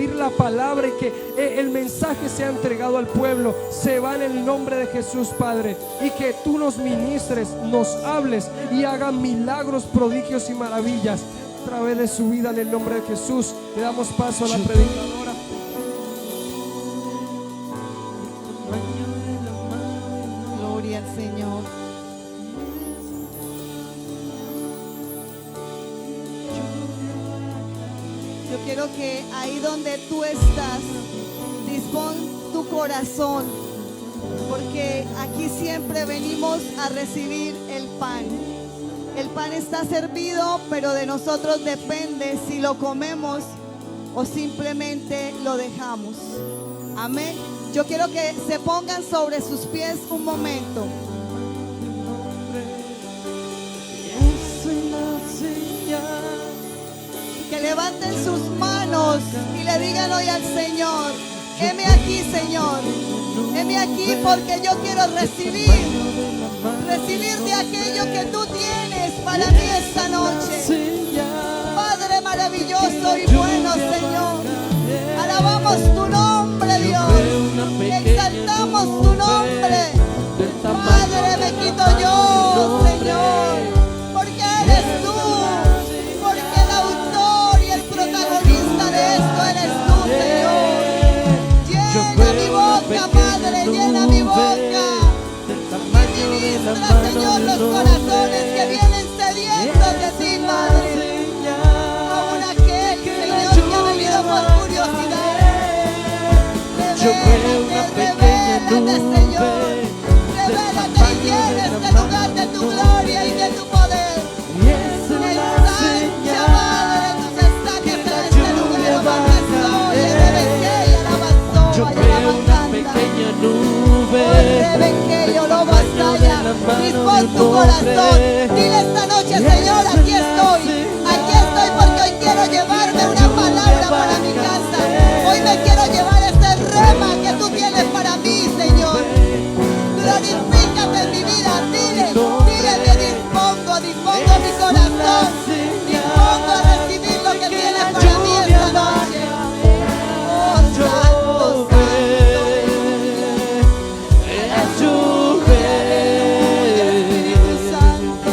impartir la palabra y que el mensaje sea entregado al pueblo. Se va en el nombre de Jesús, Padre, y que tú nos ministres, nos hables y hagas milagros, prodigios y maravillas a través de su vida en el nombre de Jesús. Le damos paso a la predicadora. Gloria al Señor. Yo quiero que ahí donde tú estás, dispón tu corazón, porque aquí siempre venimos a recibir el pan. El pan está servido, pero de nosotros depende si lo comemos o simplemente lo dejamos. Amén. Yo quiero que se pongan sobre sus pies un momento. Que levanten sus manos y le digan hoy al Señor: heme aquí, Señor, heme aquí, porque yo quiero recibir de aquello que tú tienes para mí esta noche. Padre maravilloso y bueno, Señor, alabamos tu nombre, Dios, exaltamos tu nombre. Padre, me quito yo, Señor, porque eres tú, porque el autor y el protagonista de esto eres tú, Señor. Llena mi boca, Padre, llena mi boca. Y ministra, Señor, los corazones que vienen sedientos de ti, Padre. Aún aquel, Señor, que ha venido por curiosidad. Revélate, Señor. Revélate y llena este lugar de tu gloria y de tu poder. Estancia, Padre, tus estancias en este lugar. Avanzó y rebequé y alabazó. Yo veo una pequeña nube. Rebequé, yo lo basaya. Dispón tu corazón. Dile esta noche: Señor, aquí estoy. Aquí estoy porque hoy quiero llevarme una palabra para mi casa. Hoy me quiero llevar este rema que tú tienes para mí, Señor. Glorifícate en mi vida. Dile que dispongo mi corazón. Dispongo a recibir lo que tienes para mí esta noche. Oh, santo, santo. Espíritu Santo.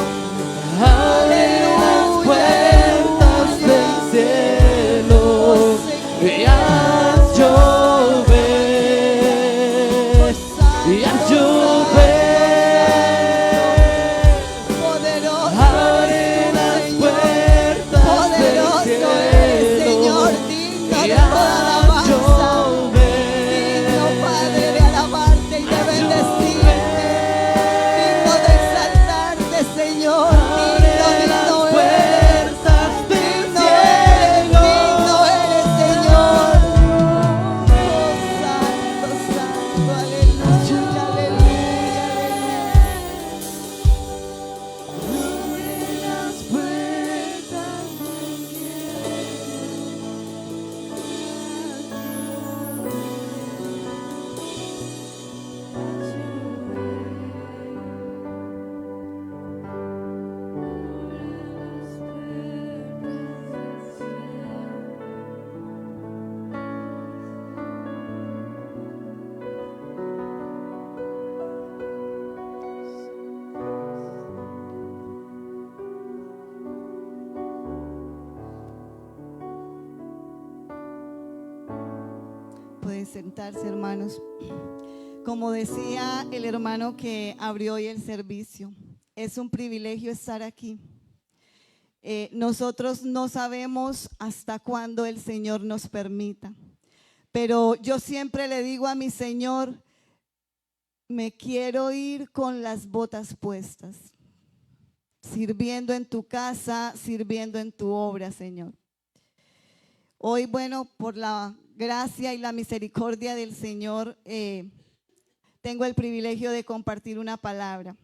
Pueden sentarse, hermanos. Como decía el hermano que abrió hoy el servicio, es un privilegio estar aquí. Nosotros no sabemos hasta cuándo el Señor nos permita, pero yo siempre le digo a mi Señor: me quiero ir con las botas puestas, sirviendo en tu casa, sirviendo en tu obra, Señor. Hoy, bueno, por la gracia y la misericordia del Señor, tengo el privilegio de compartir una palabra.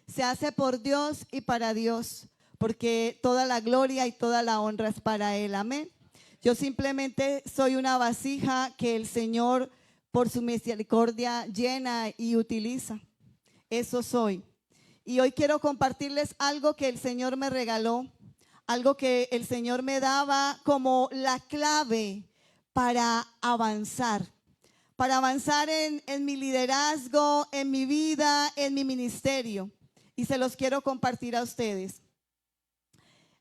Se hace por Dios y para Dios, porque toda la gloria y toda la honra es para Él. Amén. Yo simplemente soy una vasija que el Señor, por su misericordia, llena y utiliza. Eso soy. Y hoy quiero compartirles algo que el Señor me regaló algo que el Señor me daba como la clave para avanzar en mi liderazgo, en mi vida, en mi ministerio. Y se los quiero compartir a ustedes.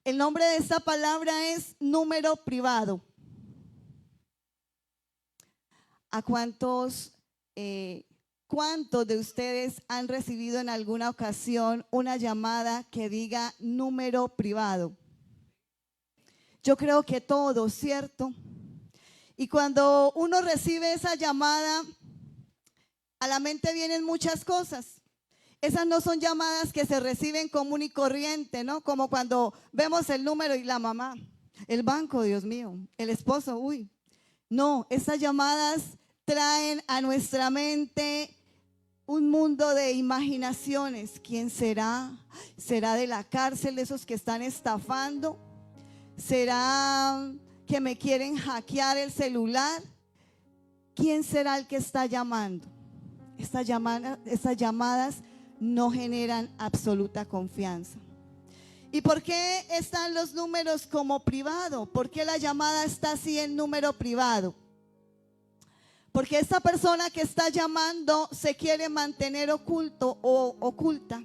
El nombre de esta palabra es número privado. ¿A cuántos de ustedes han recibido en alguna ocasión una llamada que diga número privado? Yo creo que todos, ¿cierto? Y cuando uno recibe esa llamada, a la mente vienen muchas cosas. Esas no son llamadas que se reciben común y corriente, ¿no? Como cuando vemos el número y la mamá, el banco, Dios mío, el esposo, uy. No, esas llamadas traen a nuestra mente un mundo de imaginaciones. ¿Quién será? ¿Será de la cárcel, de esos que están estafando? ¿Será que me quieren hackear el celular? ¿Quién será el que está llamando? Estas llamadas no generan absoluta confianza. ¿Y por qué están los números como privado? ¿Por qué la llamada está así en número privado? Porque esta persona que está llamando se quiere mantener oculto o oculta.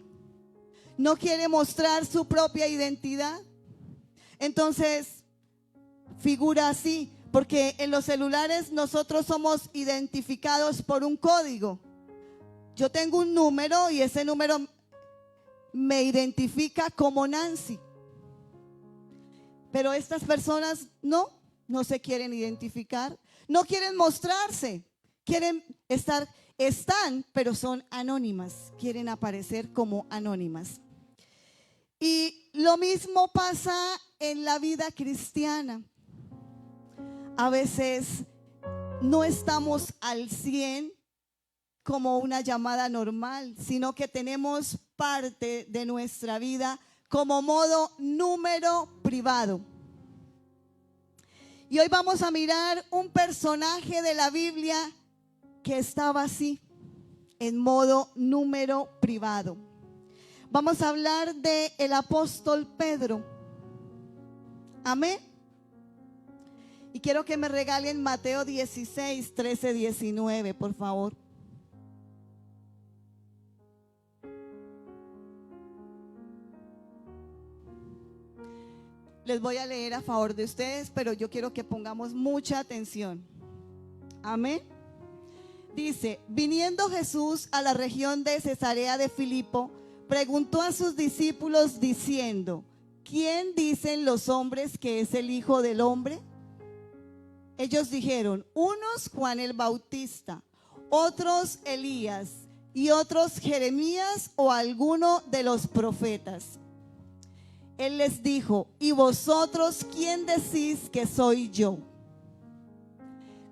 No quiere mostrar su propia identidad. Entonces, figura así, porque en los celulares nosotros somos identificados por un código. Yo tengo un número y ese número me identifica como Nancy. Pero estas personas no se quieren identificar, no quieren mostrarse, están, pero son anónimas, quieren aparecer como anónimas. Y lo mismo pasa en la vida cristiana. A veces no estamos al 100 como una llamada normal, sino que tenemos parte de nuestra vida como modo número privado. Y hoy vamos a mirar un personaje de la Biblia que estaba así, en modo número privado. Vamos a hablar del apóstol Pedro. Amén. Y quiero que me regalen Mateo 16, 13, 19, por favor. Les voy a leer a favor de ustedes, pero yo quiero que pongamos mucha atención. Amén. Dice: viniendo Jesús a la región de Cesarea de Filipo, preguntó a sus discípulos diciendo: ¿quién dicen los hombres que es el Hijo del Hombre? Ellos dijeron: unos Juan el Bautista, otros Elías y otros Jeremías o alguno de los profetas. Él les dijo: ¿y vosotros quién decís que soy yo?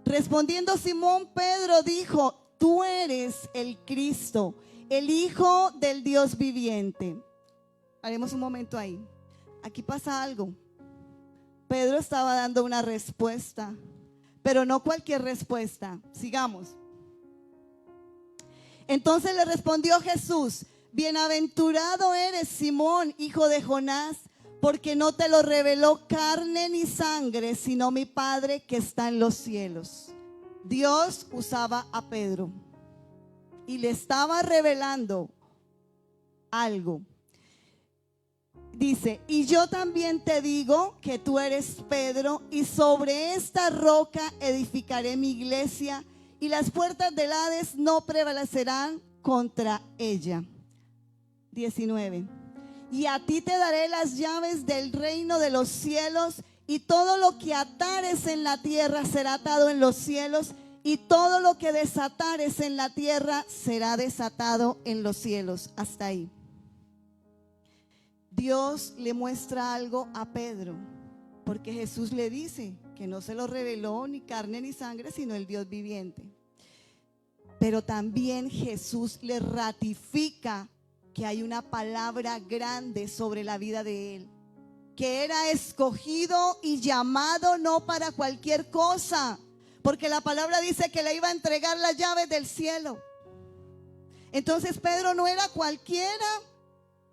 Respondiendo Simón Pedro dijo: tú eres el Cristo, el Hijo del Dios viviente. Haremos un momento ahí. Aquí pasa algo. Pedro estaba dando una respuesta, pero no cualquier respuesta. Sigamos. Entonces le respondió Jesús: bienaventurado eres, Simón, hijo de Jonás, porque no te lo reveló carne ni sangre, sino mi Padre que está en los cielos. Dios usaba a Pedro y le estaba revelando algo. Dice: y yo también te digo que tú eres Pedro, y sobre esta roca edificaré mi iglesia, y las puertas del Hades no prevalecerán contra ella. 19. Y a ti te daré las llaves del reino de los cielos, y todo lo que atares en la tierra será atado en los cielos, y todo lo que desatares en la tierra será desatado en los cielos. Hasta ahí. Dios le muestra algo a Pedro, porque Jesús le dice que no se lo reveló ni carne ni sangre, sino el Dios viviente. Pero también Jesús le ratifica que hay una palabra grande sobre la vida de él, que era escogido y llamado no para cualquier cosa, porque la palabra dice que le iba a entregar las llaves del cielo. Entonces Pedro no era cualquiera.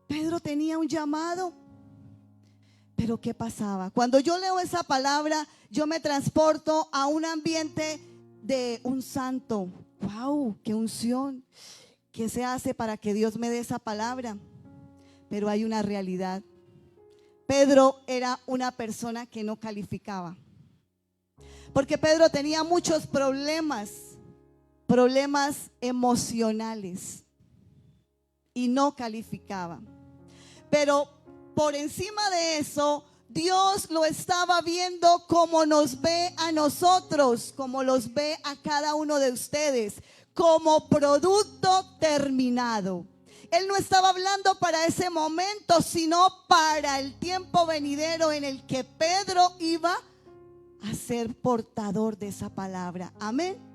Pedro tenía un llamado. Pero ¿qué pasaba? Cuando yo leo esa palabra, yo me transporto a un ambiente de un santo. ¡Wow! ¡Qué unción! ¿Qué se hace para que Dios me dé esa palabra? Pero hay una realidad. Pedro era una persona que no calificaba. Porque Pedro tenía muchos problemas emocionales y no calificaba. Pero por encima de eso, Dios lo estaba viendo como nos ve a nosotros, como los ve a cada uno de ustedes, como producto terminado. Él no estaba hablando para ese momento, sino para el tiempo venidero en el que Pedro iba a ser portador de esa palabra. Amén.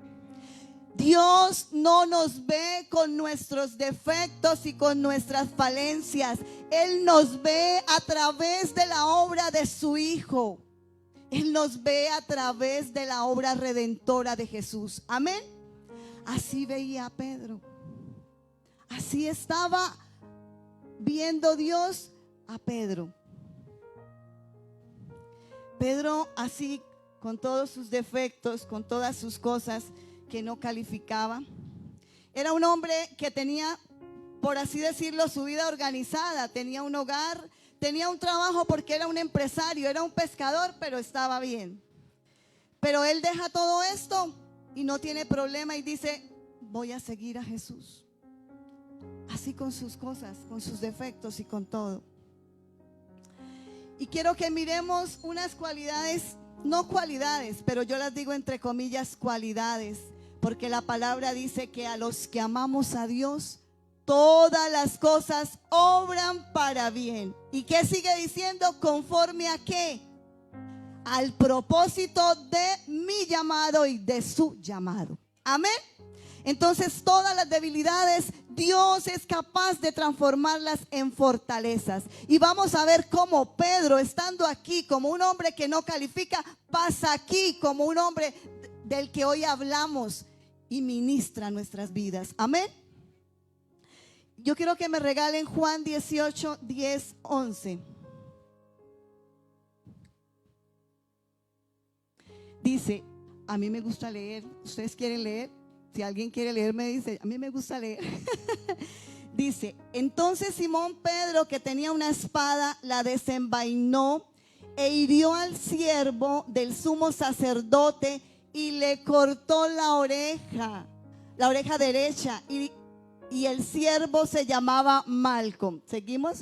Dios no nos ve con nuestros defectos y con nuestras falencias. Él nos ve a través de la obra de su Hijo. Él nos ve a través de la obra redentora de Jesús. Amén. Así veía a Pedro. Así estaba viendo Dios a Pedro. Pedro, así, con todos sus defectos, con todas sus cosas que no calificaba, era un hombre que tenía, por así decirlo, su vida organizada. Tenía un hogar, tenía un trabajo porque era un empresario, era un pescador, pero estaba bien. Pero él deja todo esto y no tiene problema y dice: voy a seguir a Jesús. Así, con sus cosas, con sus defectos y con todo. Y quiero que miremos unas cualidades, no cualidades, pero yo las digo entre comillas cualidades, porque la palabra dice que a los que amamos a Dios, todas las cosas obran para bien. ¿Y qué sigue diciendo? ¿Conforme a qué? Al propósito de mi llamado y de su llamado. Amén. Entonces, todas las debilidades, Dios es capaz de transformarlas en fortalezas. Y vamos a ver cómo Pedro, estando aquí como un hombre que no califica, pasa aquí como un hombre del que hoy hablamos y ministra nuestras vidas. Amén. Yo quiero que me regalen Juan 18, 10, 11. Dice, a mí me gusta leer. ¿Ustedes quieren leer? Si alguien quiere leer, me dice. A mí me gusta leer. Dice: entonces Simón Pedro, que tenía una espada, la desenvainó e hirió al siervo del sumo sacerdote y le cortó la oreja derecha. Y el siervo se llamaba Malco. ¿Seguimos?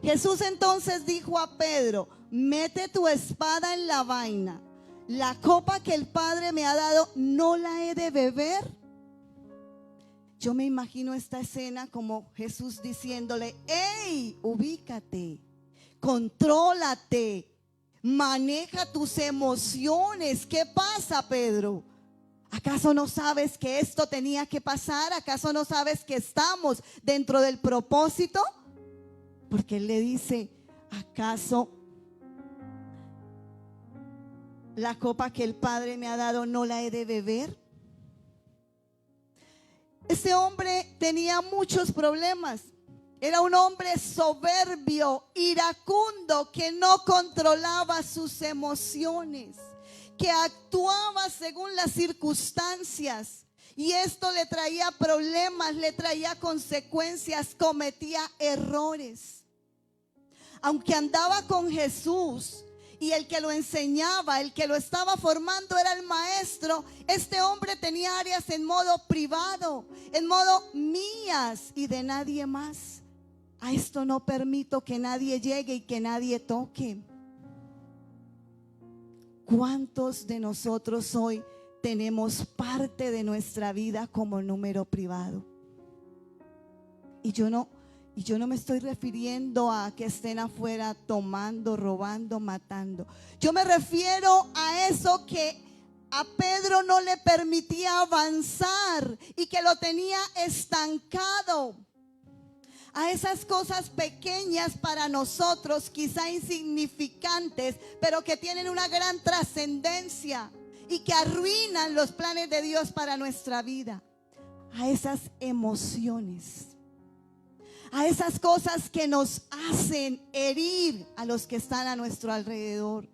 Jesús entonces dijo a Pedro: mete tu espada en la vaina. La copa que el Padre me ha dado, ¿no la he de beber? Yo me imagino esta escena como Jesús diciéndole: ¡Ey! Ubícate, contrólate, maneja tus emociones. ¿Qué pasa, Pedro? ¿Acaso no sabes que esto tenía que pasar? ¿Acaso no sabes que estamos dentro del propósito? Porque él le dice: ¿acaso la copa que el Padre me ha dado no la he de beber? Ese hombre tenía muchos problemas. Era un hombre soberbio, iracundo, que no controlaba sus emociones, que actuaba según las circunstancias. Y esto le traía problemas, le traía consecuencias, cometía errores. Aunque andaba con Jesús, y el que lo enseñaba, el que lo estaba formando era el maestro, este hombre tenía áreas en modo privado, en modo mías y de nadie más. A esto no permito que nadie llegue y que nadie toque. ¿Cuántos de nosotros hoy tenemos parte de nuestra vida como número privado? Y yo no me estoy refiriendo a que estén afuera tomando, robando, matando. Yo me refiero a eso que a Pedro no le permitía avanzar y que lo tenía estancado. A esas cosas pequeñas para nosotros, quizá insignificantes, pero que tienen una gran trascendencia y que arruinan los planes de Dios para nuestra vida. A esas emociones, a esas cosas que nos hacen herir a los que están a nuestro alrededor,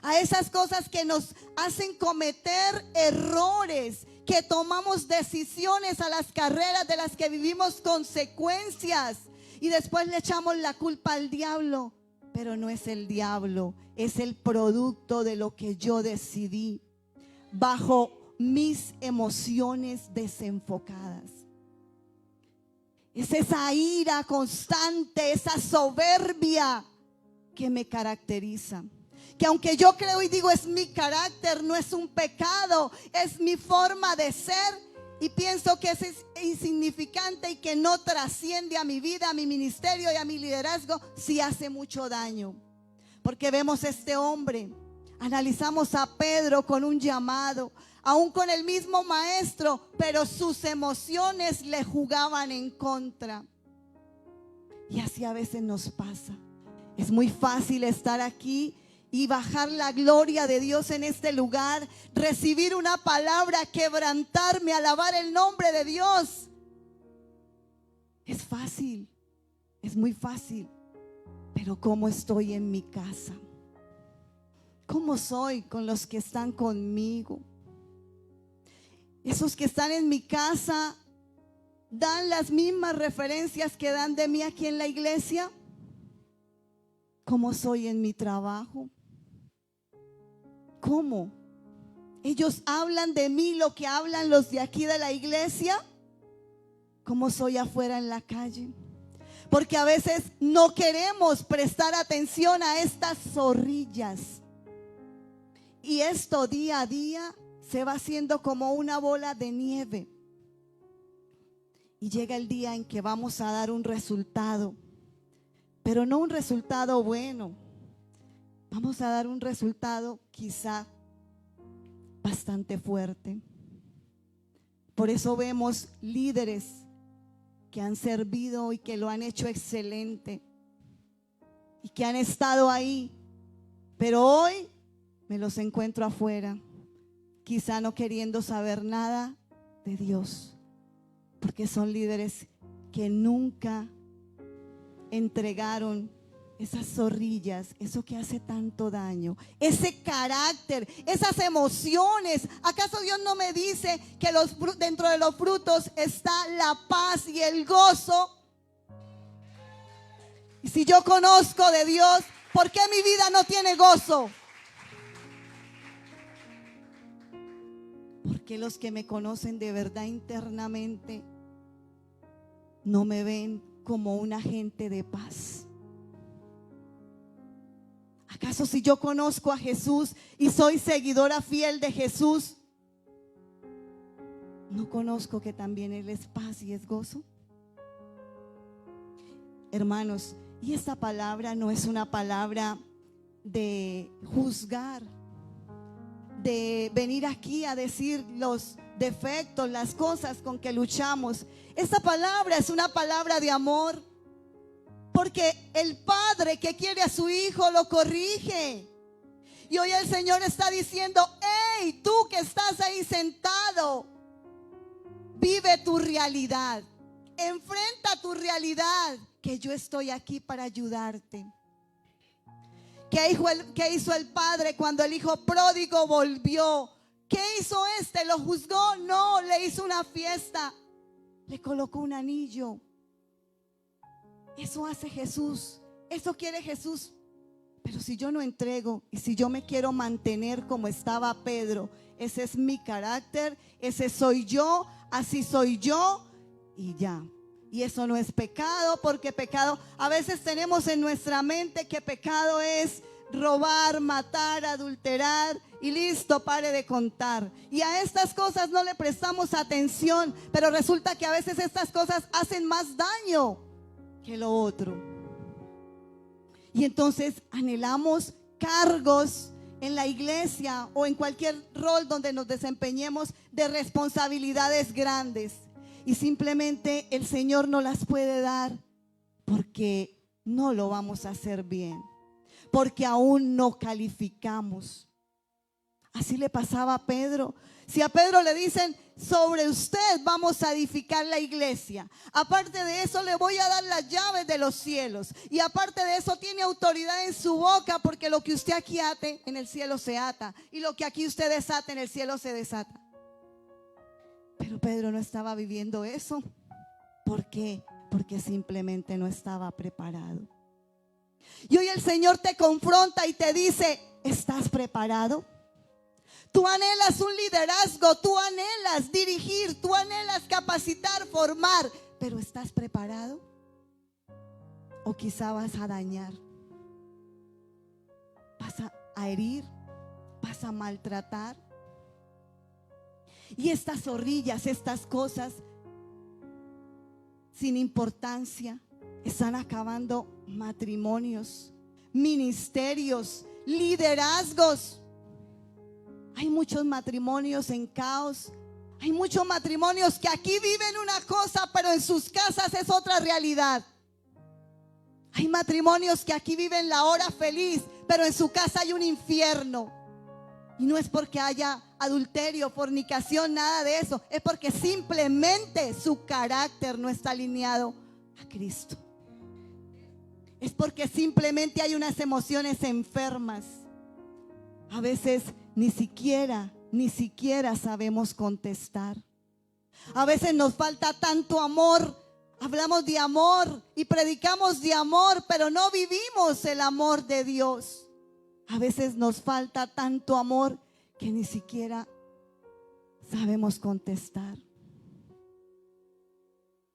a esas cosas que nos hacen cometer errores, que tomamos decisiones a las carreras de las que vivimos consecuencias y después le echamos la culpa al diablo. Pero no es el diablo, es el producto de lo que yo decidí bajo mis emociones desenfocadas. Es esa ira constante, esa soberbia que me caracteriza. Que aunque yo creo y digo es mi carácter, no es un pecado, es mi forma de ser, y pienso que es insignificante y que no trasciende a mi vida, a mi ministerio y a mi liderazgo, sí hace mucho daño. Porque vemos este hombre, analizamos a Pedro con un llamado, aún con el mismo maestro, pero sus emociones le jugaban en contra. Y así a veces nos pasa. Es muy fácil estar aquí y bajar la gloria de Dios en este lugar, recibir una palabra, quebrantarme, alabar el nombre de Dios. Es fácil, es muy fácil. Pero ¿cómo estoy en mi casa? ¿Cómo soy con los que están conmigo? Esos que están en mi casa dan las mismas referencias que dan de mí aquí en la iglesia. ¿Cómo soy en mi trabajo? ¿Cómo? Ellos hablan de mí lo que hablan los de aquí de la iglesia. ¿Cómo soy afuera en la calle? Porque a veces no queremos prestar atención a estas zorrillas. Y esto día a día se va haciendo como una bola de nieve. Y llega el día en que vamos a dar un resultado, pero no un resultado bueno. Vamos a dar un resultado quizá bastante fuerte. Por eso vemos líderes que han servido y que lo han hecho excelente y que han estado ahí, pero hoy me los encuentro afuera, quizá no queriendo saber nada de Dios, porque son líderes que nunca entregaron esas zorrillas, eso que hace tanto daño, ese carácter, esas emociones. ¿Acaso Dios no me dice que dentro de los frutos está la paz y el gozo? Y si yo conozco de Dios, ¿por qué mi vida no tiene gozo? Porque los que me conocen de verdad internamente no me ven como un agente de paz. ¿Acaso si yo conozco a Jesús y soy seguidora fiel de Jesús, no conozco que también Él es paz y es gozo? Hermanos, y esta palabra no es una palabra de juzgar, de venir aquí a decir los defectos, las cosas con que luchamos. Esta palabra es una palabra de amor. Porque el padre que quiere a su hijo lo corrige. Y hoy el Señor está diciendo: hey, tú que estás ahí sentado, vive tu realidad, enfrenta tu realidad, que yo estoy aquí para ayudarte. ¿Qué hizo el padre cuando el hijo pródigo volvió? ¿Qué hizo este? ¿Lo juzgó? No, le hizo una fiesta, le colocó un anillo. Eso hace Jesús, eso quiere Jesús. Pero si yo no entrego y si yo me quiero mantener como estaba Pedro, ese es mi carácter, ese soy yo, así soy yo y ya. Y eso no es pecado, porque pecado, a veces tenemos en nuestra mente que pecado es robar, matar, adulterar y listo, pare de contar. Y a estas cosas no le prestamos atención, pero resulta que a veces estas cosas hacen más daño que lo otro. Y entonces anhelamos cargos en la iglesia o en cualquier rol donde nos desempeñemos de responsabilidades grandes, y simplemente el Señor no las puede dar porque no lo vamos a hacer bien, porque aún no calificamos. Así le pasaba a Pedro. Si a Pedro le dicen: sobre usted vamos a edificar la iglesia. Aparte de eso, le voy a dar las llaves de los cielos. Y aparte de eso, tiene autoridad en su boca, porque lo que usted aquí ate, en el cielo se ata. Y lo que aquí usted desata, en el cielo se desata. Pero Pedro no estaba viviendo eso. ¿Por qué? Porque simplemente no estaba preparado. Y hoy el Señor te confronta y te dice: ¿estás preparado? Tú anhelas un liderazgo, tú anhelas dirigir, tú anhelas capacitar, formar, pero ¿estás preparado? O quizá vas a dañar, vas a herir, vas a maltratar. Y estas zorrillas, estas cosas sin importancia, están acabando matrimonios, ministerios, liderazgos. Hay muchos matrimonios en caos. Hay muchos matrimonios que aquí viven una cosa, pero en sus casas es otra realidad. Hay matrimonios que aquí viven la hora feliz, pero en su casa hay un infierno. Y no es porque haya adulterio, fornicación, nada de eso. Es porque simplemente su carácter no está alineado a Cristo. Es porque simplemente hay unas emociones enfermas. A veces ni siquiera sabemos contestar. A veces nos falta tanto amor. Hablamos de amor y predicamos de amor, pero no vivimos el amor de Dios. A veces nos falta tanto amor que ni siquiera sabemos contestar.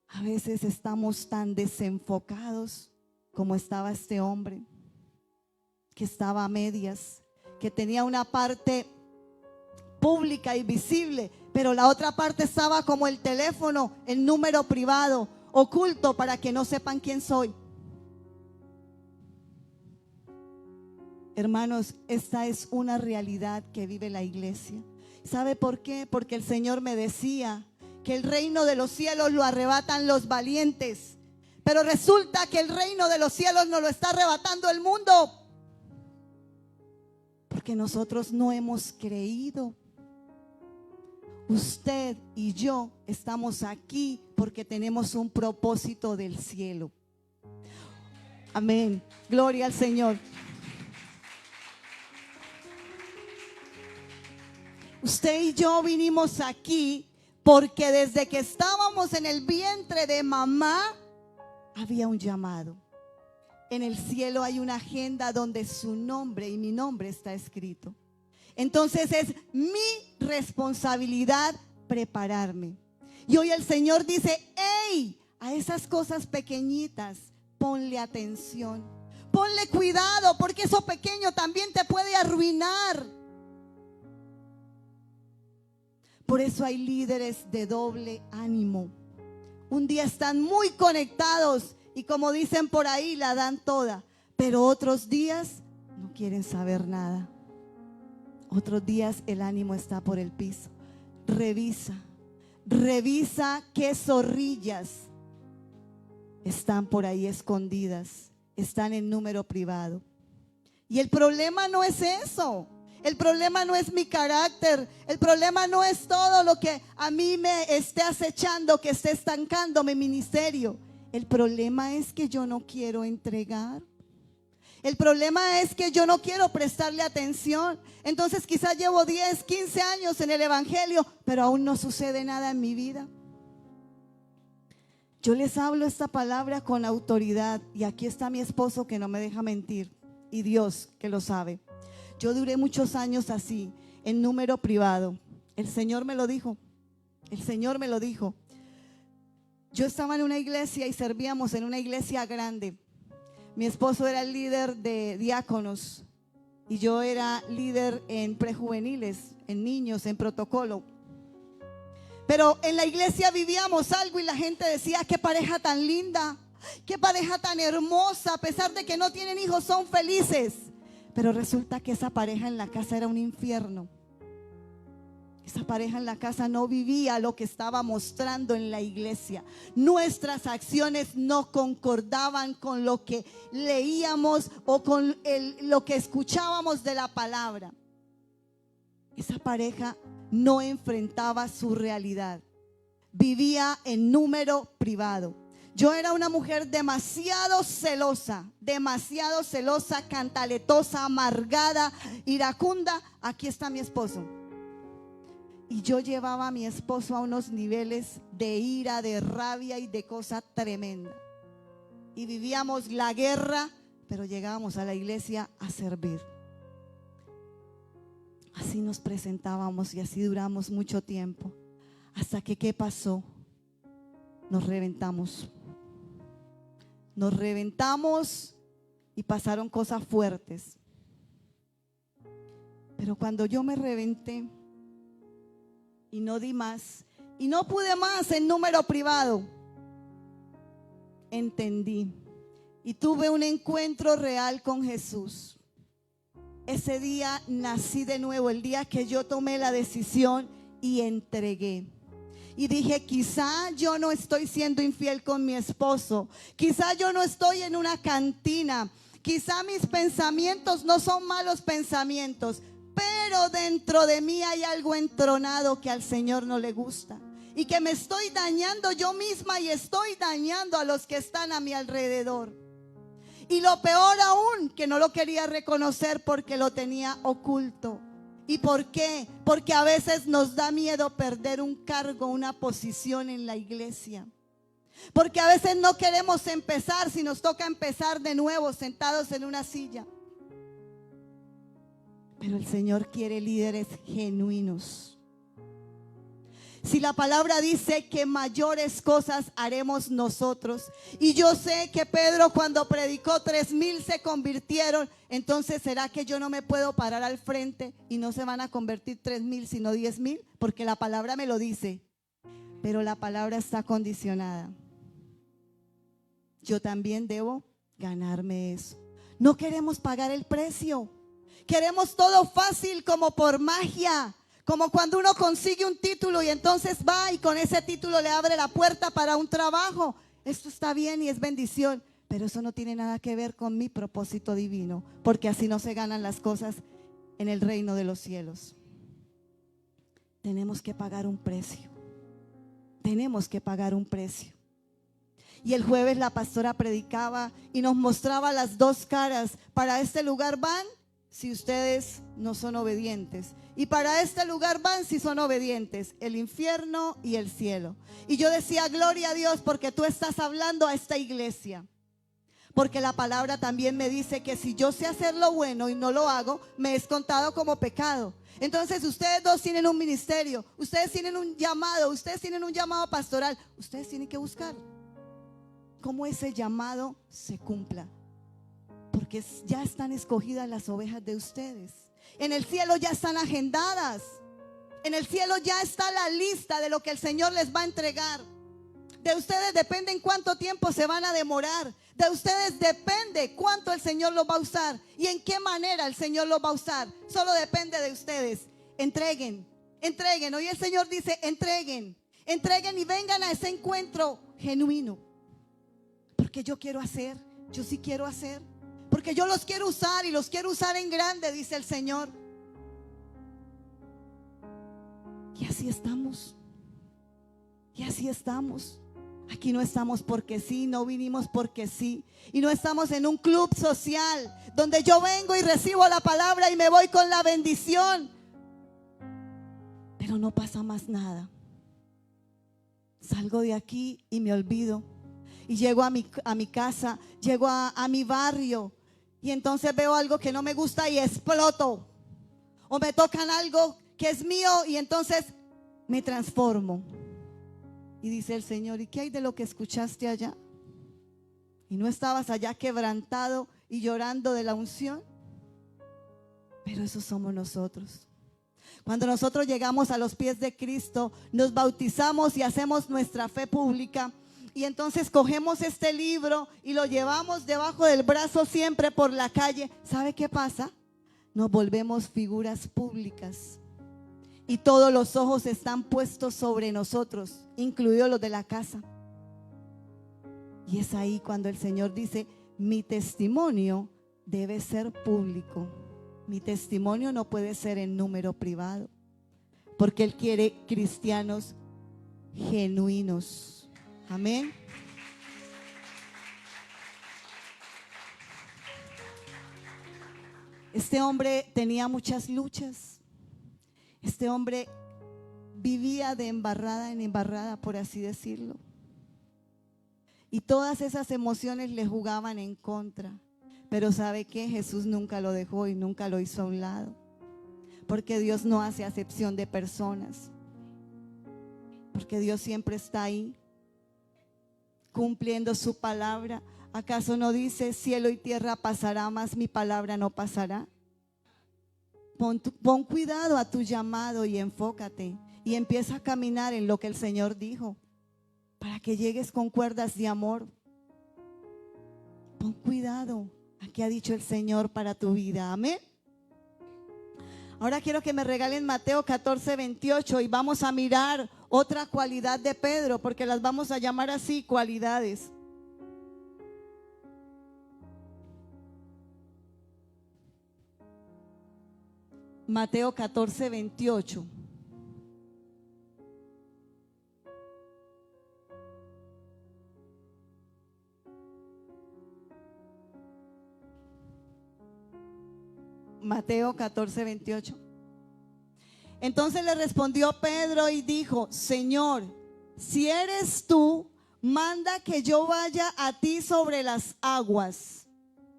A veces estamos tan desenfocados como estaba este hombre, que estaba a medias, que tenía una parte pública y visible, pero la otra parte estaba como el teléfono, el número privado, oculto para que no sepan quién soy. Hermanos, esta es una realidad que vive la iglesia. ¿Sabe por qué? Porque el Señor me decía que el reino de los cielos lo arrebatan los valientes, pero resulta que el reino de los cielos nos lo está arrebatando el mundo, porque nosotros no hemos creído. Usted y yo estamos aquí porque tenemos un propósito del cielo. Amén. Gloria al Señor. Usted y yo vinimos aquí porque desde que estábamos en el vientre de mamá había un llamado. En el cielo hay una agenda donde su nombre y mi nombre está escrito. Entonces es mi responsabilidad prepararme. Y hoy el Señor dice: ¡hey! A esas cosas pequeñitas ponle atención, ponle cuidado, porque eso pequeño también te puede arruinar. Por eso hay líderes de doble ánimo. Un día están muy conectados y, como dicen por ahí, la dan toda, pero otros días no quieren saber nada. Otros días el ánimo está por el piso. Revisa qué zorrillas están por ahí escondidas, están en número privado. Y el problema no es eso. El problema no es mi carácter. El problema no es todo lo que a mí me esté acechando, que esté estancando mi ministerio. El problema es que yo no quiero entregar. El problema es que yo no quiero prestarle atención. Entonces quizás llevo 10, 15 años en el evangelio, pero aún no sucede nada en mi vida. Yo les hablo esta palabra con autoridad, y aquí está mi esposo que no me deja mentir, y Dios que lo sabe. Yo duré muchos años así, en número privado. El Señor me lo dijo. El Señor me lo dijo. Yo estaba en una iglesia y servíamos en una iglesia grande. Mi esposo era el líder de diáconos y yo era líder en prejuveniles, en niños, en protocolo. Pero en la iglesia vivíamos algo y la gente decía: qué pareja tan linda, qué pareja tan hermosa, a pesar de que no tienen hijos son felices. Pero resulta que esa pareja en la casa era un infierno. Esa pareja en la casa no vivía lo que estaba mostrando en la iglesia. Nuestras acciones no concordaban con lo que leíamos o con lo que escuchábamos de la palabra. Esa pareja no enfrentaba su realidad. Vivía en número privado. Yo era una mujer demasiado celosa, cantaletosa, amargada, iracunda. Aquí está mi esposo. Y yo llevaba a mi esposo a unos niveles de ira, de rabia y de cosa tremenda. Y vivíamos la guerra, pero llegábamos a la iglesia a servir. Así nos presentábamos y así duramos mucho tiempo. Hasta que, ¿qué pasó? Nos reventamos. Nos reventamos y pasaron cosas fuertes. Pero cuando yo me reventé y no di más, y no pude más en número privado, entendí y tuve un encuentro real con Jesús. Ese día nací de nuevo, el día que yo tomé la decisión y entregué. Y dije, quizá yo no estoy siendo infiel con mi esposo, quizá yo no estoy en una cantina, quizá mis pensamientos no son malos pensamientos, pero dentro de mí hay algo entronado que al Señor no le gusta. Y que me estoy dañando yo misma y estoy dañando a los que están a mi alrededor. Y lo peor aún, que no lo quería reconocer porque lo tenía oculto. ¿Y por qué? Porque a veces nos da miedo perder un cargo, una posición en la iglesia. Porque a veces no queremos empezar si nos toca empezar de nuevo sentados en una silla. Pero el Señor quiere líderes genuinos. Si la palabra dice que mayores cosas haremos nosotros, y yo sé que Pedro cuando predicó 3,000 se convirtieron, entonces ¿será que yo no me puedo parar al frente y no se van a convertir 3,000 sino 10,000? Porque la palabra me lo dice, pero la palabra está condicionada. Yo también debo ganarme eso. No queremos pagar el precio, queremos todo fácil como por magia. Como cuando uno consigue un título y entonces va y con ese título le abre la puerta para un trabajo. Esto está bien y es bendición, pero eso no tiene nada que ver con mi propósito divino, porque así no se ganan las cosas en el reino de los cielos. Tenemos que pagar un precio. Tenemos que pagar un precio. Y el jueves la pastora predicaba y nos mostraba las dos caras. Para este lugar van si ustedes no son obedientes, y para este lugar van si son obedientes, el infierno y el cielo. Y yo decía, gloria a Dios, porque tú estás hablando a esta iglesia, porque la palabra también me dice que si yo sé hacer lo bueno y no lo hago, me es contado como pecado. Entonces ustedes dos tienen un ministerio, ustedes tienen un llamado, ustedes tienen un llamado pastoral. Ustedes tienen que buscar cómo ese llamado se cumpla, porque ya están escogidas las ovejas de ustedes. En el cielo ya están agendadas. En el cielo ya está la lista de lo que el Señor les va a entregar. De ustedes depende en cuánto tiempo se van a demorar. De ustedes depende cuánto el Señor los va a usar y en qué manera el Señor los va a usar. Solo depende de ustedes. Entreguen, entreguen. Hoy el Señor dice, entreguen, entreguen y vengan a ese encuentro genuino. Porque yo quiero hacer, yo sí quiero hacer. Porque yo los quiero usar y los quiero usar en grande, dice el Señor. Y así estamos. Y así estamos. Aquí no estamos porque sí, no vinimos porque sí. Y no estamos en un club social donde yo vengo y recibo la palabra y me voy con la bendición. Pero no pasa más nada. Salgo de aquí y me olvido. Y llego a mi casa, llego a mi barrio. Y entonces veo algo que no me gusta y exploto. O me tocan algo que es mío y entonces me transformo. Y dice el Señor, ¿y qué hay de lo que escuchaste allá? ¿Y no estabas allá quebrantado y llorando de la unción? Pero eso somos nosotros. Cuando nosotros llegamos a los pies de Cristo, nos bautizamos y hacemos nuestra fe pública. Y entonces cogemos este libro y lo llevamos debajo del brazo siempre por la calle. ¿Sabe qué pasa? Nos volvemos figuras públicas. Y todos los ojos están puestos sobre nosotros, incluidos los de la casa. Y es ahí cuando el Señor dice, mi testimonio debe ser público. Mi testimonio no puede ser en número privado. porque Él quiere cristianos genuinos. Amén. Este hombre tenía muchas luchas. Este hombre vivía de embarrada en embarrada, por así decirlo. Y todas esas emociones le jugaban en contra. Pero ¿sabe qué? Jesús nunca lo dejó y nunca lo hizo a un lado. Porque Dios no hace acepción de personas. Porque Dios siempre está ahí, cumpliendo su palabra. ¿Acaso no dice, cielo y tierra pasará, mas mi palabra no pasará? Pon cuidado a tu llamado y enfócate. Y empieza a caminar en lo que el Señor dijo, para que llegues con cuerdas de amor. Pon cuidado a qué ha dicho el Señor para tu vida. Amén. Ahora quiero que me regalen Mateo 14:28 y vamos a mirar otra cualidad de Pedro, porque las vamos a llamar así, cualidades. Mateo 14:28. Mateo 14:28. Entonces le respondió Pedro y dijo, Señor, si eres tú, manda que yo vaya a ti sobre las aguas.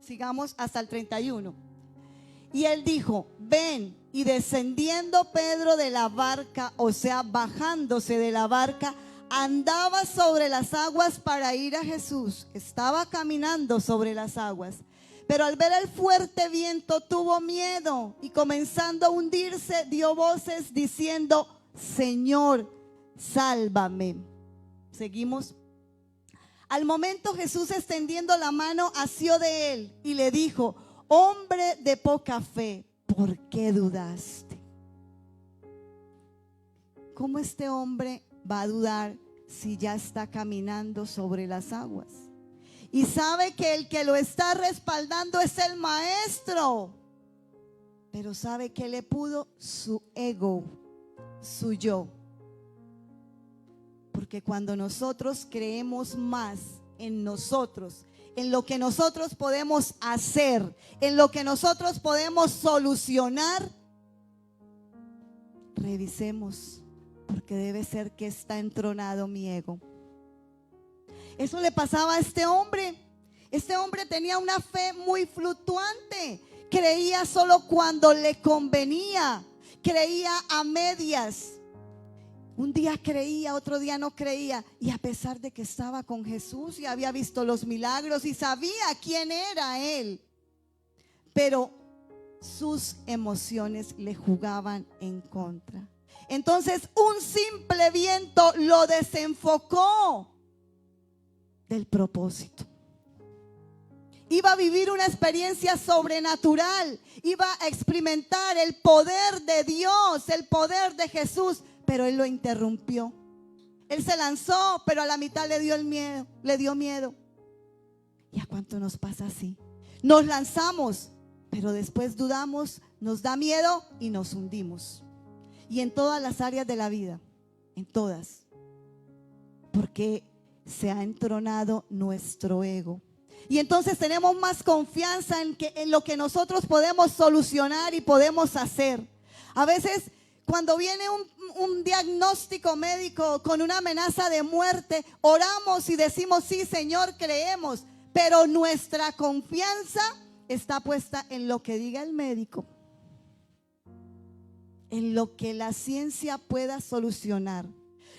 Sigamos hasta el 31. Y él dijo, ven. Y descendiendo Pedro de la barca, o sea, bajándose de la barca, andaba sobre las aguas para ir a Jesús. Estaba caminando sobre las aguas. Pero al ver el fuerte viento tuvo miedo y comenzando a hundirse dio voces diciendo, Señor, sálvame. Seguimos. Al momento Jesús, extendiendo la mano, asió de él y le dijo, hombre de poca fe, ¿por qué dudaste? ¿Cómo este hombre va a dudar si ya está caminando sobre las aguas? Y sabe que el que lo está respaldando es el maestro. Pero ¿sabe qué le pudo? Su ego, su yo. Porque cuando nosotros creemos más en nosotros, en lo que nosotros podemos hacer, en lo que nosotros podemos solucionar, revisemos, porque debe ser que está entronado mi ego. Eso le pasaba a este hombre. Este hombre tenía una fe muy fluctuante. Creía solo cuando le convenía. Creía a medias. Un día creía, otro día no creía. Y a pesar de que estaba con Jesús y había visto los milagros y sabía quién era él, pero sus emociones le jugaban en contra. Entonces un simple viento lo desenfocó del propósito. Iba a vivir una experiencia sobrenatural, iba a experimentar el poder de Dios, el poder de Jesús, pero él lo interrumpió. Él se lanzó, pero a la mitad le dio miedo. ¿Y a cuánto nos pasa así? Nos lanzamos, pero después dudamos, nos da miedo y nos hundimos. Y en todas las áreas de la vida, en todas, porque se ha entronado nuestro ego. Y entonces tenemos más confianza en lo que nosotros podemos solucionar y podemos hacer. A veces cuando viene un diagnóstico médico con una amenaza de muerte, oramos y decimos, sí, Señor, creemos. Pero nuestra confianza está puesta en lo que diga el médico, en lo que la ciencia pueda solucionar.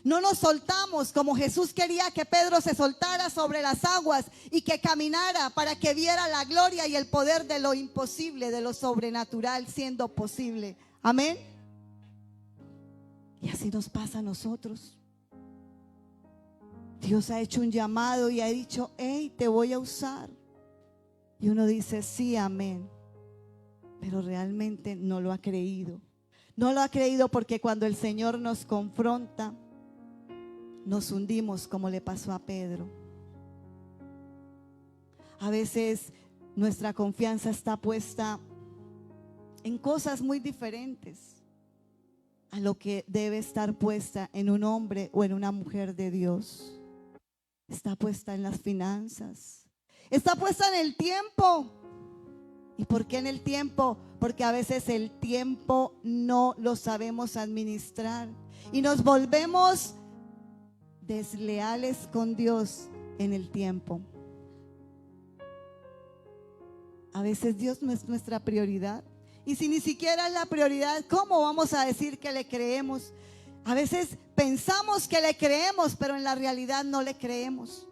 No nos soltamos como Jesús quería que Pedro se soltara sobre las aguas y que caminara para que viera la gloria y el poder de lo imposible, de lo sobrenatural siendo posible. Amén. Y así nos pasa a nosotros. Dios ha hecho un llamado y ha dicho, hey, te voy a usar. Y uno dice, sí, amén. Pero realmente no lo ha creído. No lo ha creído porque cuando el Señor nos confronta, nos hundimos como le pasó a Pedro. A veces nuestra confianza está puesta en cosas muy diferentes. a lo que debe estar puesta en un hombre o en una mujer de Dios. Está puesta en las finanzas, está puesta en el tiempo. ¿Y por qué en el tiempo? Porque a veces el tiempo no lo sabemos administrar y nos volvemos desleales con Dios en el tiempo. A veces Dios no es nuestra prioridad. Y si ni siquiera es la prioridad, ¿cómo vamos a decir que le creemos? A veces pensamos que le creemos, pero en la realidad no le creemos.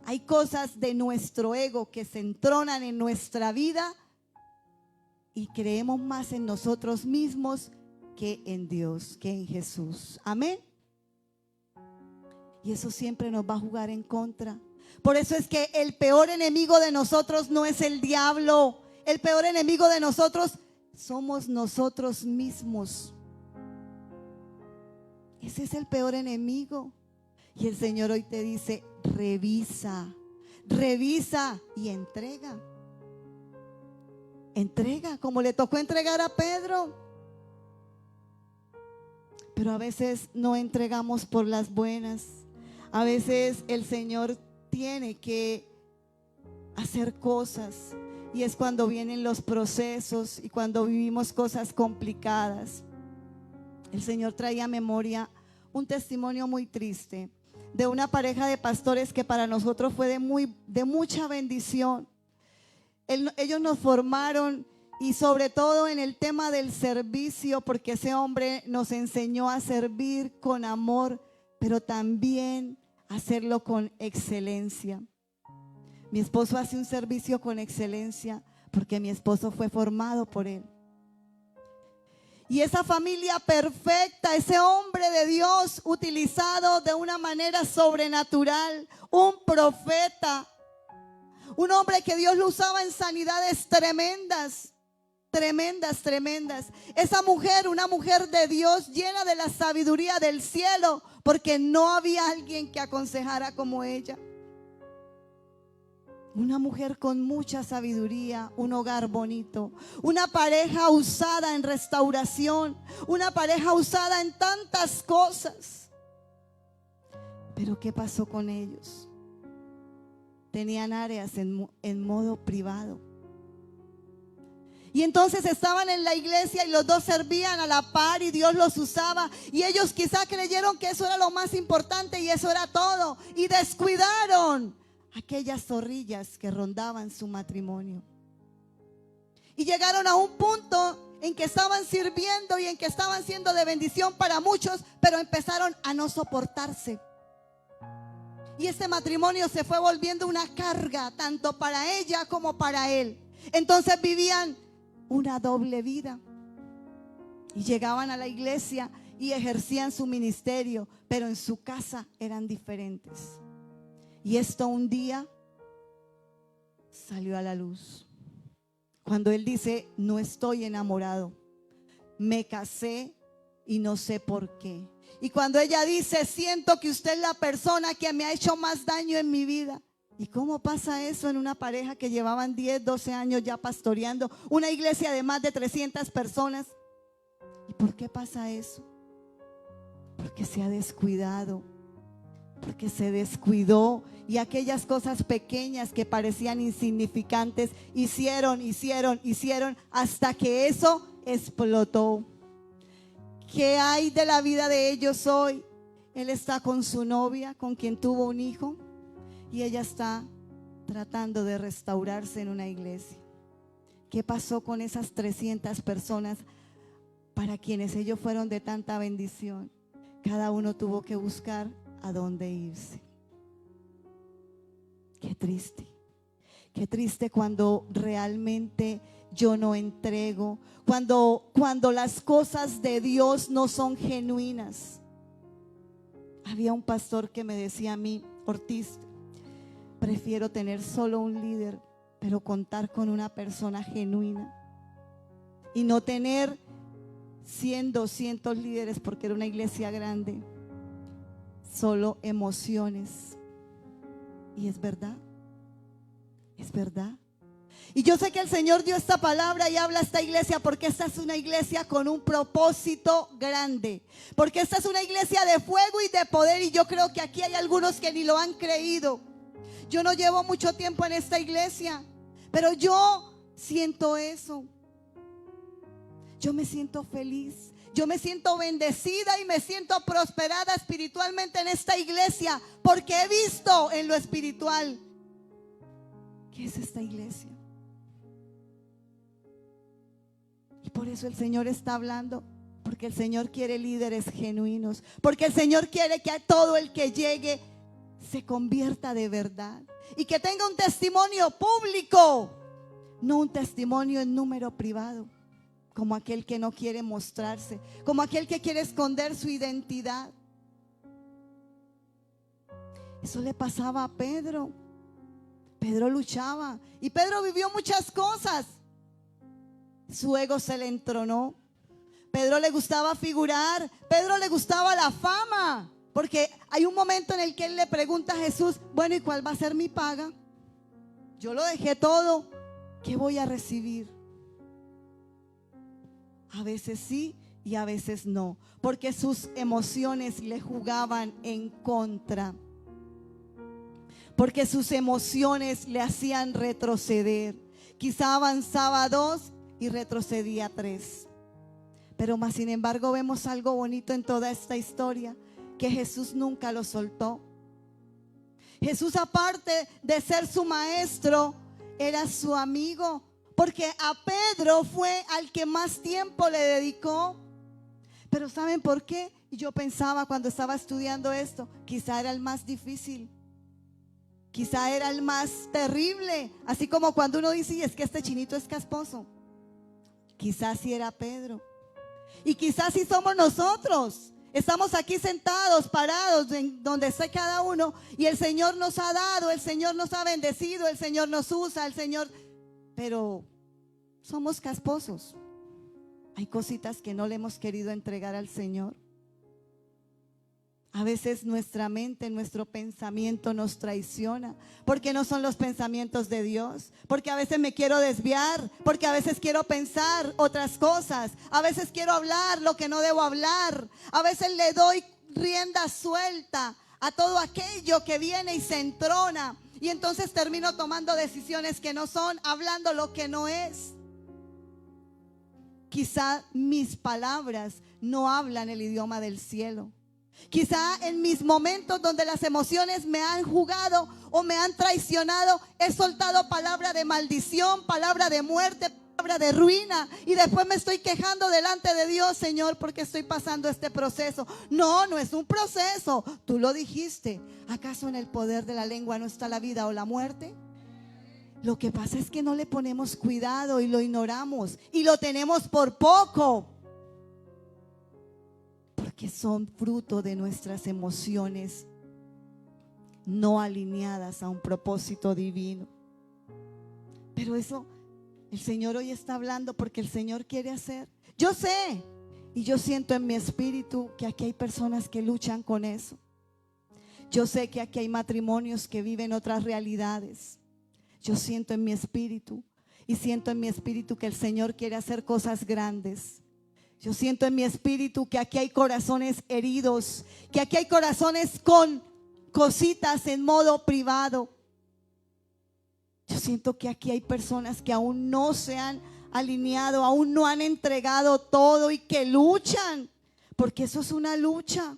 Hay cosas de nuestro ego que se entronan en nuestra vida y creemos más en nosotros mismos que en Dios, que en Jesús. Amén. Y eso siempre nos va a jugar en contra. Por eso es que el peor enemigo de nosotros no es el diablo. El peor enemigo de nosotros somos nosotros mismos. Ese es el peor enemigo. Y el Señor hoy te dice, revisa, revisa y entrega. Entrega, como le tocó entregar a Pedro. Pero a veces no entregamos por las buenas. A veces el Señor tiene que hacer cosas y es cuando vienen los procesos y cuando vivimos cosas complicadas. El Señor traía a memoria un testimonio muy triste de una pareja de pastores que para nosotros fue de mucha bendición. Ellos nos formaron y sobre todo en el tema del servicio, porque ese hombre nos enseñó a servir con amor, pero también hacerlo con excelencia. Mi esposo hace un servicio con excelencia porque mi esposo fue formado por él. Y esa familia perfecta, ese hombre de Dios utilizado de una manera sobrenatural, un profeta, un hombre que Dios lo usaba en sanidades tremendas, tremendas, tremendas. Esa mujer, una mujer de Dios llena de la sabiduría del cielo, porque no había alguien que aconsejara como ella. Una mujer con mucha sabiduría, un hogar bonito, una pareja usada en restauración, una pareja usada en tantas cosas. Pero ¿qué pasó con ellos? Tenían áreas en modo privado. Y entonces estaban en la iglesia y los dos servían a la par y Dios los usaba. Y ellos quizá creyeron que eso era lo más importante y eso era todo. Y descuidaron aquellas zorrillas que rondaban su matrimonio. Y llegaron a un punto en que estaban sirviendo y en que estaban siendo de bendición para muchos, pero empezaron a no soportarse. Y este matrimonio se fue volviendo una carga, tanto para ella como para él. Entonces vivían una doble vida. Y llegaban a la iglesia y ejercían su ministerio, pero en su casa eran diferentes. Y esto un día salió a la luz. Cuando él dice, no estoy enamorado, me casé y no sé por qué. Y cuando ella dice, siento que usted es la persona que me ha hecho más daño en mi vida. ¿Y cómo pasa eso en una pareja que llevaban 10, 12 años ya pastoreando una iglesia de más de 300 personas? ¿Y por qué pasa eso? Porque se ha descuidado, porque se descuidó y aquellas cosas pequeñas que parecían insignificantes hicieron hasta que eso explotó. ¿Qué hay de la vida de ellos hoy? Él está con su novia, con quien tuvo un hijo, y ella está tratando de restaurarse en una iglesia. ¿Qué pasó con esas 300 personas para quienes ellos fueron de tanta bendición? Cada uno tuvo que buscar a dónde irse. Qué triste cuando realmente yo no entrego, cuando las cosas de Dios no son genuinas. Había un pastor que me decía a mí, Ortiz, prefiero tener solo un líder, pero contar con una persona genuina y no tener 100, 200 líderes, porque era una iglesia grande, solo emociones. Y es verdad, es verdad. Y yo sé que el Señor dio esta palabra y habla a esta iglesia porque esta es una iglesia con un propósito grande. Porque esta es una iglesia de fuego y de poder, y yo creo que aquí hay algunos que ni lo han creído. Yo no llevo mucho tiempo en esta iglesia, pero yo siento eso. Yo me siento feliz, yo me siento bendecida y me siento prosperada espiritualmente en esta iglesia, porque he visto en lo espiritual qué es esta iglesia. Y por eso el Señor está hablando, porque el Señor quiere líderes genuinos, porque el Señor quiere que a todo el que llegue se convierta de verdad y que tenga un testimonio público, no un testimonio en número privado, como aquel que no quiere mostrarse, como aquel que quiere esconder su identidad. Eso le pasaba a Pedro. Pedro luchaba y Pedro vivió muchas cosas. Su ego se le entronó. Pedro le gustaba figurar, Pedro le gustaba la fama, porque hay un momento en el que él le pregunta a Jesús: bueno, ¿y cuál va a ser mi paga? Yo lo dejé todo, ¿qué voy a recibir? A veces sí y a veces no, porque sus emociones le jugaban en contra, porque sus emociones le hacían retroceder. Quizá avanzaba 2 y retrocedía 3. Pero más sin embargo vemos algo bonito en toda esta historia, que Jesús nunca lo soltó. Jesús, aparte de ser su maestro, era su amigo, porque a Pedro fue al que más tiempo le dedicó. Pero ¿saben por qué? Yo pensaba cuando estaba estudiando esto, quizá era el más difícil, quizá era el más terrible, así como cuando uno dice: y es que este chinito es casposo. Quizás sí era Pedro, y quizás sí somos nosotros. Estamos aquí sentados, parados, en donde está cada uno, y el Señor nos ha dado, el Señor nos ha bendecido, el Señor nos usa, el Señor, pero somos casposos. Hay cositas que no le hemos querido entregar al Señor. A veces nuestra mente, nuestro pensamiento nos traiciona, porque no son los pensamientos de Dios, porque a veces me quiero desviar, porque a veces quiero pensar otras cosas, a veces quiero hablar lo que no debo hablar, a veces le doy rienda suelta a todo aquello que viene y se entrona, y entonces termino tomando decisiones que no son, hablando lo que no es. Quizá mis palabras no hablan el idioma del cielo. Quizá en mis momentos donde las emociones me han jugado o me han traicionado, he soltado palabra de maldición, palabra de muerte, palabra de ruina, y después me estoy quejando delante de Dios: Señor, ¿por qué estoy pasando este proceso? No, no es un proceso, tú lo dijiste. ¿Acaso en el poder de la lengua no está la vida o la muerte? Lo que pasa es que no le ponemos cuidado y lo ignoramos, y lo tenemos por poco, porque son fruto de nuestras emociones no alineadas a un propósito divino. Pero eso el Señor hoy está hablando, porque el Señor quiere hacer. Yo sé y yo siento en mi espíritu que aquí hay personas que luchan con eso. Yo sé que aquí hay matrimonios que viven otras realidades. Yo siento en mi espíritu, y siento en mi espíritu que el Señor quiere hacer cosas grandes. Yo siento en mi espíritu que aquí hay corazones heridos, que aquí hay corazones con cositas en modo privado. Yo siento que aquí hay personas que aún no se han alineado, aún no han entregado todo, y que luchan, porque eso es una lucha.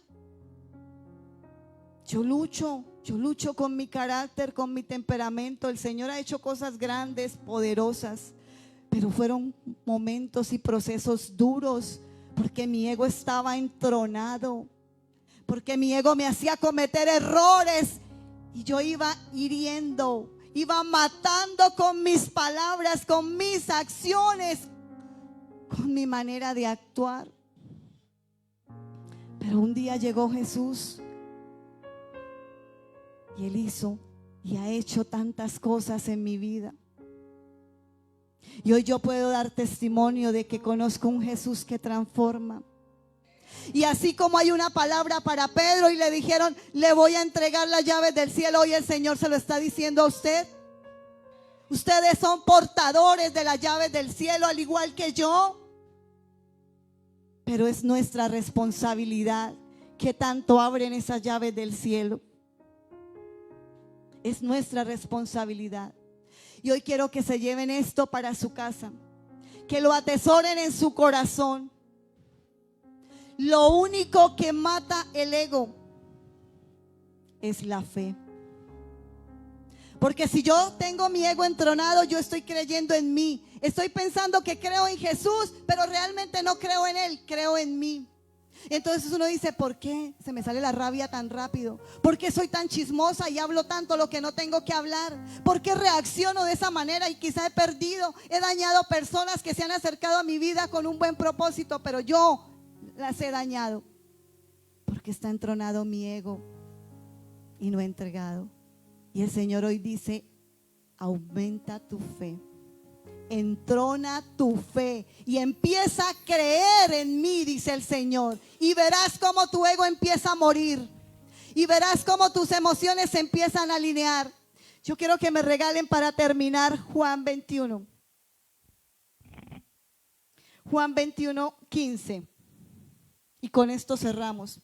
Yo lucho con mi carácter, con mi temperamento. El Señor ha hecho cosas grandes, poderosas, pero fueron momentos y procesos duros, porque mi ego estaba entronado, porque mi ego me hacía cometer errores, y yo iba hiriendo, iba matando con mis palabras, con mis acciones, con mi manera de actuar. Pero un día llegó Jesús, y Él hizo y ha hecho tantas cosas en mi vida. Y hoy yo puedo dar testimonio de que conozco un Jesús que transforma. Y así como hay una palabra para Pedro y le dijeron: le voy a entregar las llaves del cielo, hoy el Señor se lo está diciendo a usted. Ustedes son portadores de las llaves del cielo, al igual que yo. Pero es nuestra responsabilidad que tanto abren esas llaves del cielo. Es nuestra responsabilidad. Y hoy quiero que se lleven esto para su casa, que lo atesoren en su corazón. Lo único que mata el ego es la fe. Porque si yo tengo mi ego entronado, yo estoy creyendo en mí. Estoy pensando que creo en Jesús, pero realmente no creo en Él, creo en mí. Entonces uno dice, ¿por qué se me sale la rabia tan rápido? ¿Por qué soy tan chismosa y hablo tanto lo que no tengo que hablar? ¿Por qué reacciono de esa manera y quizá he dañado personas que se han acercado a mi vida con un buen propósito, pero yo las he dañado? Porque está entronado mi ego y no he entregado. Y el Señor hoy dice, aumenta tu fe. Entrona tu fe y empieza a creer en mí, dice el Señor, y verás cómo tu ego empieza a morir y verás cómo tus emociones se empiezan a alinear. Yo quiero que me regalen para terminar Juan 21. Juan 21, 15. Y con esto cerramos.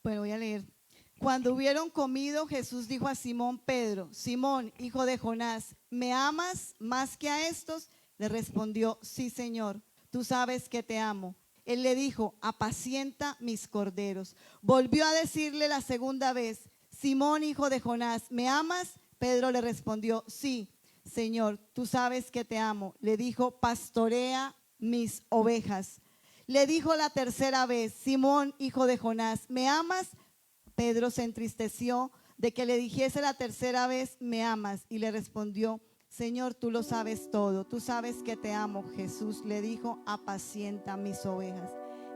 Bueno, voy a leer. Cuando hubieron comido, Jesús dijo a Simón Pedro: Simón, hijo de Jonás, ¿me amas más que a estos? Le respondió: sí, Señor, tú sabes que te amo. Él le dijo: apacienta mis corderos. Volvió a decirle la segunda vez: Simón, hijo de Jonás, ¿me amas? Pedro le respondió: sí, Señor, tú sabes que te amo. Le dijo: pastorea mis ovejas. Le dijo la tercera vez: Simón, hijo de Jonás, ¿me amas? Pedro se entristeció de que le dijese la tercera vez: ¿me amas? Y le respondió: Señor, tú lo sabes todo, tú sabes que te amo. Jesús le dijo: apacienta mis ovejas.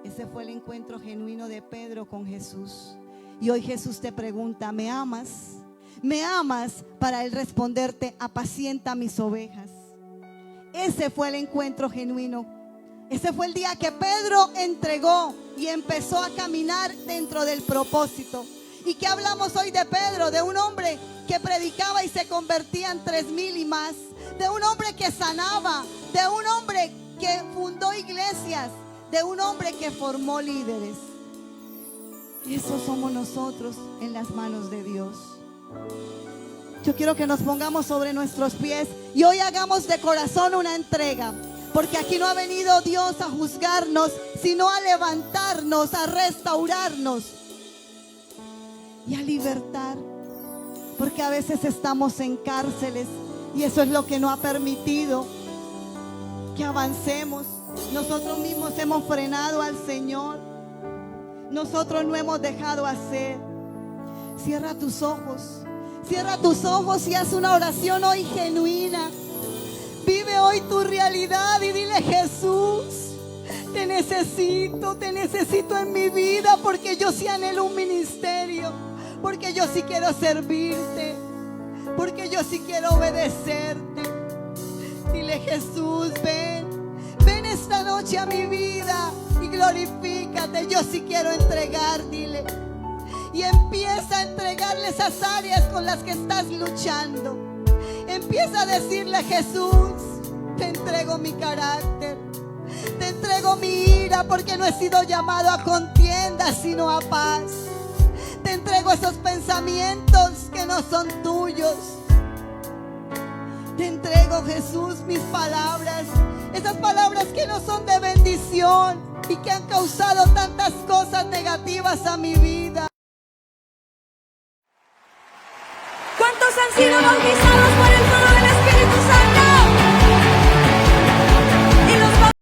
Ese fue el encuentro genuino de Pedro con Jesús. Y hoy Jesús te pregunta: ¿me amas? ¿Me amas? Para él responderte: apacienta mis ovejas. Ese fue el encuentro genuino. Ese fue el día que Pedro entregó y empezó a caminar dentro del propósito. ¿Y qué hablamos hoy de Pedro? De un hombre que predicaba y se convertía en 3,000 y más. De un hombre que sanaba. De un hombre que fundó iglesias. De un hombre que formó líderes. Eso somos nosotros en las manos de Dios. Yo quiero que nos pongamos sobre nuestros pies y hoy hagamos de corazón una entrega. Porque aquí no ha venido Dios a juzgarnos, sino a levantarnos, a restaurarnos y a libertar. Porque a veces estamos en cárceles y eso es lo que no ha permitido que avancemos. Nosotros mismos hemos frenado al Señor. Nosotros no hemos dejado hacer. Cierra tus ojos. Cierra tus ojos y haz una oración hoy genuina. Vive hoy tu realidad y dile: Jesús, te necesito en mi vida, porque yo sí anhelo un ministerio, porque yo sí quiero servirte, porque yo sí quiero obedecerte. Dile: Jesús, ven esta noche a mi vida y glorifícate. Yo sí quiero entregar, dile. Y empieza a entregarle esas áreas con las que estás luchando. Empieza a decirle: Jesús, te entrego mi carácter, te entrego mi ira, porque no he sido llamado a contienda sino a paz. Te entrego esos pensamientos que no son tuyos. Te entrego, Jesús, mis palabras, esas palabras que no son de bendición y que han causado tantas cosas negativas a mi vida. ¿Cuántos han sido bautizados?